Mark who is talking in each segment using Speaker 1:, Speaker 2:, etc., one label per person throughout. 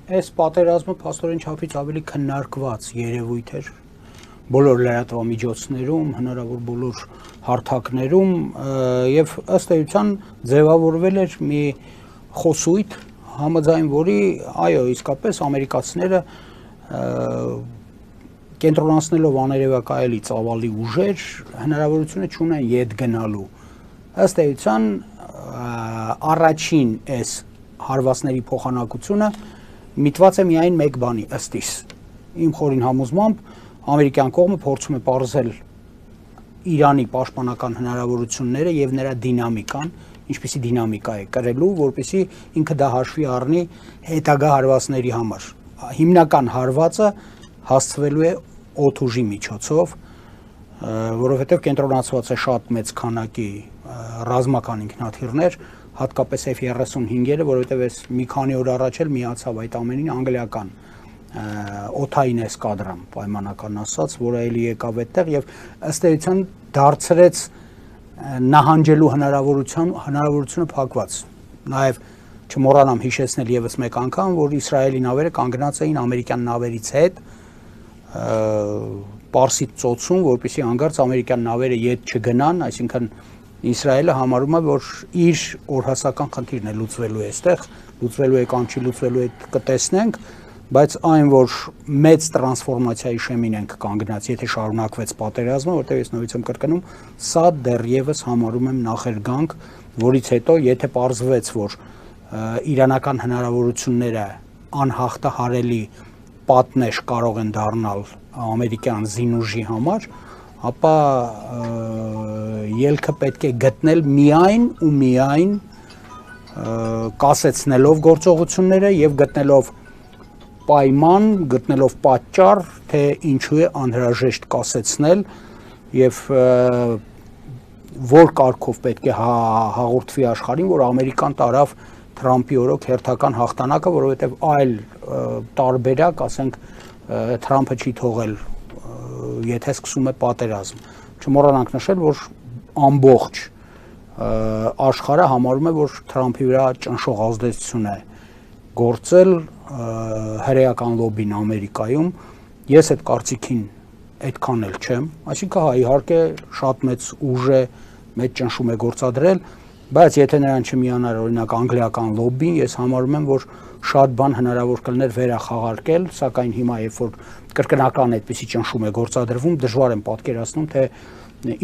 Speaker 1: Այս պատերազմը փաստորեն չափից ավելի քննարկված երևույթ էր բոլոր լրատվամիջոցներում, հնարավոր բոլոր հարթակներում եւ ըստ էության ձևավորվել էր մի խոսույթ, համաձայն որի, այո, իսկապես ամերիկացիները կենտրոնացնելով աներևակայելի ծավալի ուժեր հնարավորությունը չունեն ետ գնալու։ Ըստ էության առաջին այս հարվածների փոխանակությունը միտված է միայն մեկ բանի, ըստիս իմ խորին համոզմամբ ամերիկյան կողմը փորձում է պարզել Իրանի պաշտպանական հնարավորությունները եւ նրա դինամիկան, ինչպիսի դինամիկա է կրելու, որպեսզի ինքը դա հաշվի առնի հետագա հարվածների համար։ Հիմնական հարվածը հասցվելու է օդուժի միջոցով, որովհետեւ կենտրոնացված է շատ մեծ քանակի ռազմական ինքնաթիռներ, հատկապես F-35-երը, որովհետև այս մի քանի օր առաջ էլ միացավ այդ ամենին անգլիական օդային էսկադրան, պայմանական ասած, որը էլի եկավ այդտեղ եւ ըստ էության դարձրեց նահանջելու հնարավորությունը փակված։ Նաեւ չմոռանամ հիշեցնել եւս մեկ անգամ, որ Իսրայելի նավերը կանգնած էին ամերիկյան նավերից հետ Պարսից ծոցում, որպեսզի հանկարծ ամերիկյան նավերը ետ չգնան, այսինքն Իսրայելը համարում է, որ իր օրհասական խնդիրն է լուծվելու է այստեղ, լուծվելու է կամ չի լուծվելու է կտեսնենք, բայց այն, որ մեծ տրանսֆորմացիայի շեմին ենք կանգնած, եթե շարունակվեց պատերազմը, որտեղ ես նորից եմ կրկնում, սա դեռևս համարում եմ նախերգանք, որից հետո եթե պարզվեց, որ իրանական հնարավորությունները անհաղթահարելի պատնեշ կարող են դառնալ ամերիկյան զինուժի համար, ապա ելքը պետք է գտնել միայն ու միայն կասեցնելով գործողությունները եւ գտնելով պայման, գտնելով պատճառ, թե ինչու է անհրաժեշտ կասեցնել եւ որ կարգով պետք է հաղորդվի աշխարհին, որ Ամերիկան տարավ Թրամփի օրոք հերթական հաղթանակը, որովհետեւ այլ տարբերակ, ասենք Թրամփը չի թողել, եթե սկսում է պատերազմ։ Չմոռանանք նշել, որ ամբողջ աշխարհը համարում է, որ Թրամփի վրա ճնշող ազդեցություն է գործել հրեական լոբին Ամերիկայում։ Ես այդ կարծիքին այդքան էլ չեմ, այսինքն հա իհարկե շատ մեծ ուժ է, մեծ ճնշում է գործադրել, բայց եթե նրան չմիանար օրինակ անգլիական լոբին, ես համարում եմ, որ շատ բան հնարավոր կլներ վերախաղարկել, սակայն հիմա երբ որ կրկնական այդպիսի ճնշում է գործադրվում, դժվար եմ պատկերացնում, թե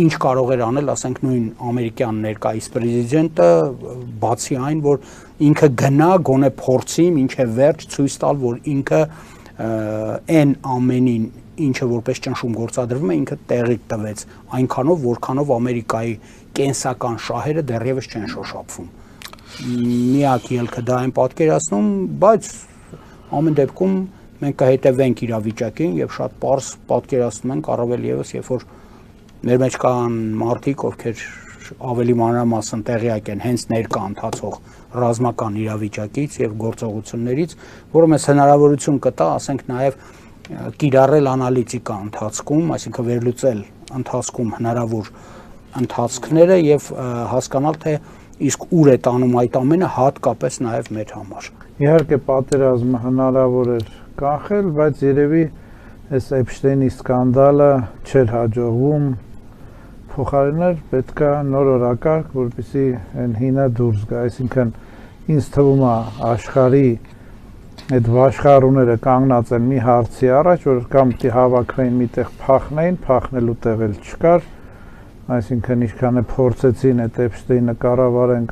Speaker 1: ինչ կարող էր անել, ասենք նույն ամերիկյան ներկայիս պրեզիդենտը, բացի այն, որ ինքը գնա, գոնե փորձի, մինչև վերջ ցույց տալ, որ ինքը այն ամենին, ինչը որպես ճնշում գործադրվում է, ինքը տեղի տվեց, այնքանով, որքանով Ամերիկայի կենսական շահերը դեռևս չեն շոշափվում։ Միակ ելքը դա են պատկերացնում, բայց ամեն դեպքում մենք կհետևենք իրավիճակին եւ շատ պարզ պատկերացնում ենք առավել եւս, երբ որ մեր մեջ կան մարդիկ, ովքեր ավելի մանրամասն տեղյակ են հենց ներկա ընթացող ռազմական իրավիճակից եւ գործողություններից, որը մեզ հնարավորություն կտա, ասենք նաեւ կիրառել անալիտիկա ընթացքում, այսինքն վերլուծել ընթացքում հնարավոր ընթացքները եւ հասկանալ, թե իսկ ուր է տանում այդ ամենը հատկապես նաեւ մեր համար։
Speaker 2: Իհարկե պատերազմը հնարավոր էր կանխել, բայց երևի այս Էփշտեյնի սկանդալը չէր հաջողվում, փոխարեններ պետք է նոր օրակարգ, որպեսզի այն հինը դուրս գա, այսինքն ինձ թվում է աշխարհի այդ վաշխառուները կանգնած են մի հարցի առաջ, որ կամ պիտի հավաքվեին միտեղ փախնեին, փախնելու տեղ էլ չկար, այսինքն ինչքան է փորձեցին այդ Էփշտեյնը կառավարեն,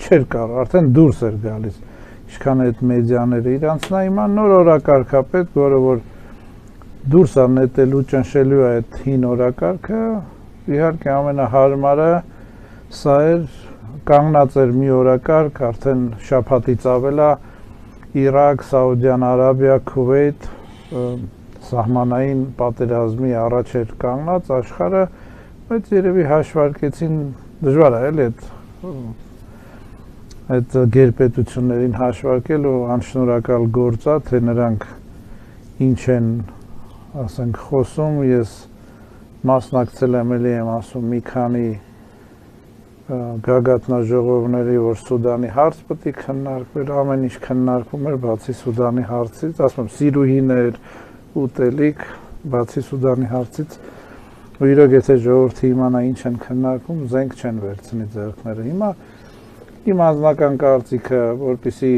Speaker 2: չէր կարող, արդեն դուրս էր գալիս, ինչքան այդ մեդիաները իրանց նայման նոր օրակարգ է պետք, որը որ դուրս է նետելու, ճնշելու է այդ հին օրակարգը, իհարկե ամենահարմարը սա էր, կանգնած էր մի օրակարգ, արդեն շաբաթից ավել է Իրաք, Սաուդյան Արաբիա, Քուվեյթ սահմանային պատերազմի առաջ էր կանգնած աշխարհը, բայց երևի հաշվարկեցին դժվար է էլի այդ գերպետություններին հաշվարկել ու անշնորհակալ գործ է, թե նրանք ինչ են, ասենք, խոսում, ես մասնակցել եմ, էլի եմ ասում, մի քանի գագաթնաժողովների, որ Սուդանի հարց պետք է քննարկվեր, ամեն ինչ քննարկվում էր բացի Սուդանի հարցից, ասում եմ, սիրուհիներ, ուտելիք, բացի Սուդանի հարցից, ու իրոք եթե ժողովրդը իմանա ինչ են քննարկում, զենք չեն վերցնի ձեռքները։ Հիմա իմ անձնական կարծիքը, որպեսզի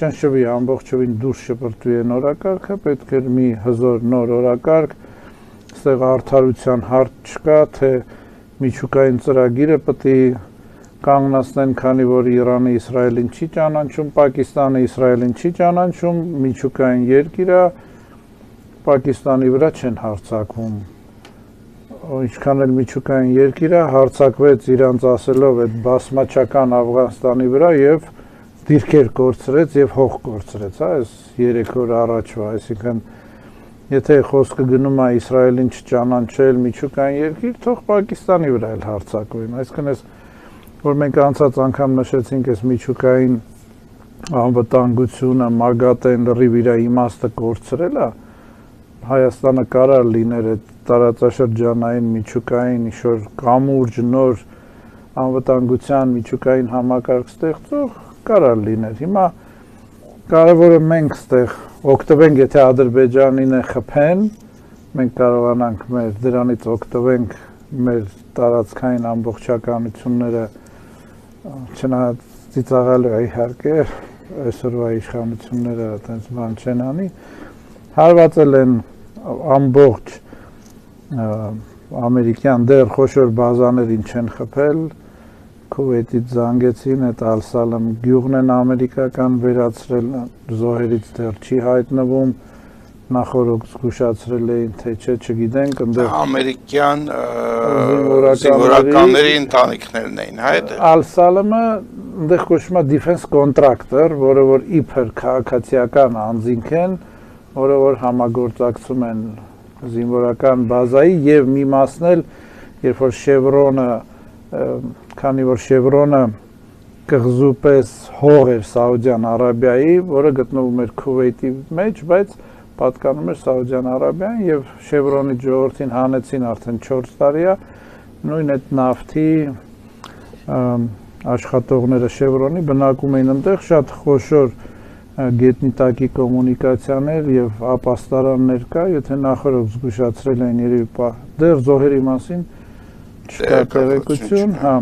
Speaker 2: ճնշվի ամբողջովին դուրս շպրտվի այն օրակարգը, պետք է մի հզոր նոր օրակարգ, այստեղ արդարության հարց չկա, թե միջուկային ծրագիրը պետք է կանգնացնեն, քանի որ Իրանը Իսրայելին չի ճանաչում, Պակիստանը Իսրայելին չի ճանաչում, միջուկային երկիր է, Պակիստանի վրա չեն հարձակվում։ Ինչքան էլ միջուկային երկիր է, հարձակվեց իրանց ասելով այդ բասմաչական Աֆղանստանի վրա եւ դիրքեր կորցրեց եւ հող կորցրեց, այս 3 օր առաջվա, այսինքն եթե խոսքը գնում է Իսրայելին չճանաչել միջուկային երկիր, թող Պակիստանի վրա էլ հարձակվեն, այսինքն այս որ մենք անցած անգամ նշեցինք այս միջուկային անվտանգությունը, ՄԱԳԱՏԵ-ն լրիվ իր իմաստը կորցրել է, Հայաստանը կարող լիներ այդ տարածաշրջանային միջուկային ինչ-որ կամուրջ նոր անվտանգության միջուկային համակարգ ստեղծող կարող լիներ։ Հիմա կարևորը մենք ստեղ օգտվենք, եթե Ադրբեջանին է խփեն, մենք կարողանանք մեր դրանից օգտվենք մեր տարածքային ամբողջականությունները չնայած ծիծաղալու է իհարկե, այսօրվա իշխանությունները այդպես բան չեն անի, հարվածել են ամբողջ ամերիկյան դեռ խոշոր բազաներին չեն խփել, Քուվեյթից զանգեցին, այդ Ալ-Սալամ գյուղն են ամերիկական վերացրել, զոհերից դեռ չի հայտնվում, նախորդ զգուշացրել էին, թե չէ, չգիտենք, այնտեղ
Speaker 3: ամերիկյան զինվորականների ընտանիքներն էին, հա՞ դա։
Speaker 2: Ալ-Սալամը այնտեղ կոչվում է defense contractor, որը որ իբր քաղաքացիական անձինք են, որը որ համագործակցում են զինվորական բազայի եւ մի մասն էլ, երբ որ Շևրոնը, քանի որ Շևրոնը կղզու պես հող էր Սաուդյան Արաբիայի, որը գտնվում էր Քուվեյթի մեջ, բայց պատկանում էր Սաուդյան Արաբիային եւ Շևրոնի ժողովրդին հանեցին արդեն 4 տարի է, նույն այդ նավթի աշխատողները Շևրոնի բնակում էին այնտեղ, շատ խոշոր գետնիտակի կոմունիկացիաներ եւ ապաստարաններ կա, եթե նախորդ զգուշացրել են երևի դեռ զոհերի մասին չկա տեղեկություն, հա։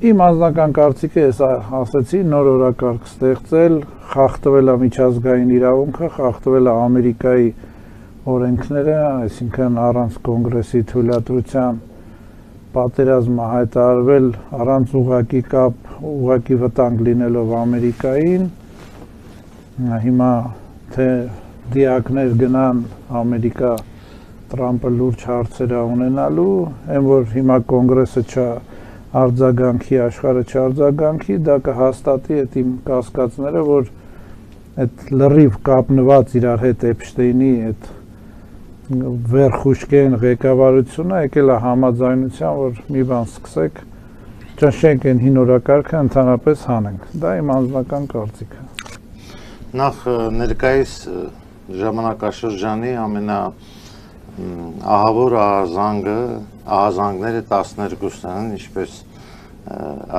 Speaker 2: Իմ անձնական կարծիքը ես ասացի նոր օրակարգ ստեղծել, խախտվել է միջազգային իրավունքը, խախտվել է Ամերիկայի օրենքները, այսինքն առանց կոնգրեսի թույլատրության պատերազմը հայտարարվել առանց ուղղակի կապ, ուղղակի վտանգ լինելով Ամերիկային, հիմա թե դիակներ գնան Ամերիկա Տրամպը լուրջ հարցեր ունենալու, այն որ հիմա կոնգրեսը արձագանքի, աշխարհը չարձագանքի, դա կհաստատի այդ իմ կասկածները, որ այդ լրիվ կապնված իրար հետ Էփշտեյնի այդ վերխուժկեն ղեկավարությունը եկել է համաձայնության, որ մի բան սկսեք, ճնշենք այն հին օրակարգը ընդհանրապես հանենք։ Դա իմ անձնական կարծիքը։
Speaker 4: Նախ ներկայիս ժամանակաշրջանի ահավոր ահազանգները 12-ն են, ինչպես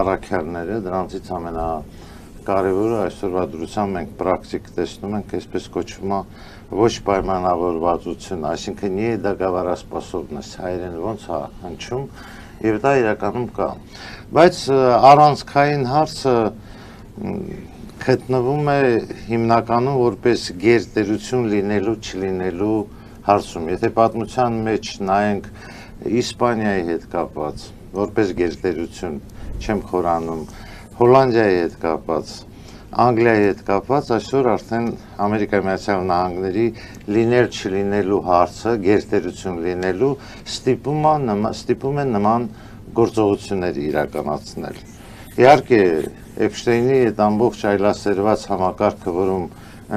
Speaker 4: առաքյալները, դրանցից ամենակարևորը այսօրվա դրությամբ մենք պրակտիկ տեսնում ենք, այսպես կոչվում է ոչ պայմանավորվածություն, այսինքն nie договороспособность, հայերեն ոնց է հնչում, եւ դա իրականում կա։ Բայց առանցքային հարցը գտնվում է հիմնականում որպես գերտերություն լինելու չլինելու հարցում, եթե պատմության մեջ նայենք Իսպանիայի հետ կապված, որպես գերտերություն չեմ խորանում, Հոլանդիայի հետ կապված, Անգլիայի հետ կապված, այսօր արդեն Ամերիկայի Միացյալ Նահանգների լինել չլինելու հարցը, գերտերություն լինելու ստիպում է նման գործողություններ իրականացնել։ Իհարկե, Էփշտեյնի այդ ամբողջ այլասերված համակարգը, որում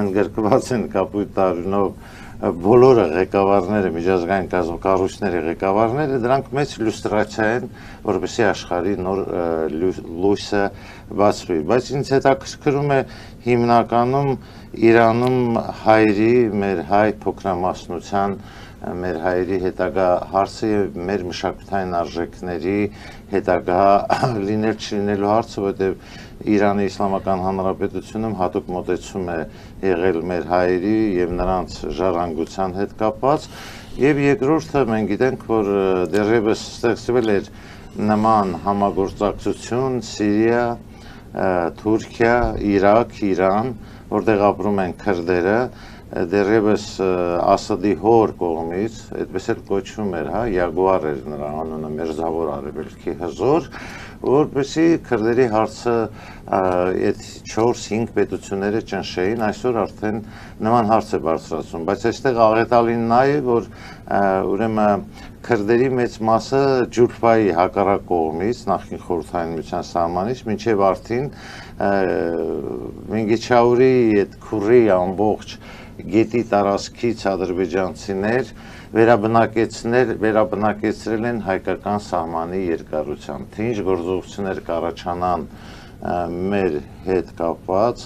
Speaker 4: ընդգրկված են կապույտ տարունով բոլորը ղեկավարները, միջազգային կառույցների ղեկավարները, դրանք մեծ լյուստրացիա են, որպեսզի աշխարհի նոր լույսը բացվի, բայց ինձ հետաքրքրում է հիմնականում Իրանում հայերի, մեր հայ փոքրամասնության մեր հայերի հետագա հարցը եւ մեր մշակութային արժեքների հետագա լինել չլինելու հարցը, որտեղ Իրանի Իսլամական Հանրապետությունում հատուկ մոտեցում է եղել մեր հայերի եւ նրանց ժառանգության հետ կապված, եւ երկրորդը մենք գիտենք, որ դեռևս ստեղծվել էր նման համագործակցություն Սիրիա, Թուրքիա, Իրաք, Իրան, որտեղ ապրում են քրդերը, դեռևս Ասադի հոր կողմից, այդպես էլ կոչվում էր, Յագուար էր նրա անունը, Մերձավոր Արևելքի հզոր, որպեսզի քրդերի հարցը այդ 4-5 պետությունները ճնշեին, այսօր արդեն նման հարց է բարձրացում, բայց այստեղ աղետալին նա է, որ ուրեմն քրդերի մեծ մասը Ջուլֆայի հակառակ կողմից, նախկին Խորհրդային Միության սահմանից, մինչև արդեն Մինգիչաուրի այդ քուրի ամբողջ գետի տարածքից ադրբեջանցիներ վերաբնակեցրել են հայկական սահմանի երկարությամբ, թե ինչ գործողություններ կառաջանան մեր հետ կապված,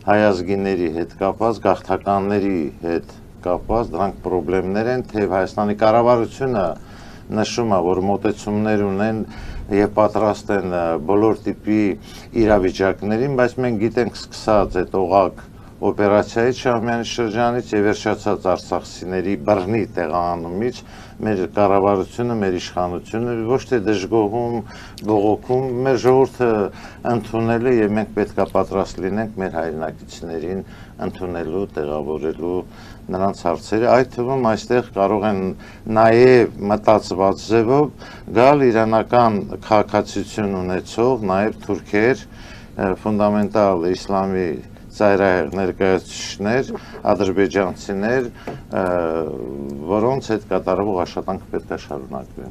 Speaker 4: հայազգիների հետ կապված, գաղթականների հետ կապված, դրանք խնդիրներ են, թե Հայաստանի կառավարությունը նշում է, որ մոտեցումներ ունեն եւ պատրաստ են բոլոր տիպի իրավիճակներին, բայց մենք գիտենք սկսած այդ օղակ օպերացիայից Շահումյանի շրջանից եւ վերջացած արցախցիների բռնի տեղանումից մեր կառավարությունը, մեր իշխանությունը ոչ թե դժգոհում, բողոքում, մեր ժողովուրդը ընդունել է եւ մենք պետք է պատրաստ լինենք մեր հայրենակիցներին ընդունելու, տեղավորելու նրանց հարցերը, այդ թվում այստեղ կարող են նաեւ մտածված ձևով գալ իրանական քաղաքացիություն ունեցող նաեւ թուրքեր, ֆունդամենտալ իսլամի ծայրահեղ ներկայացուցիչներ, ադրբեջանցիներ, որոնց հետ կատարվող աշխատանքը պետք է շարունակվի։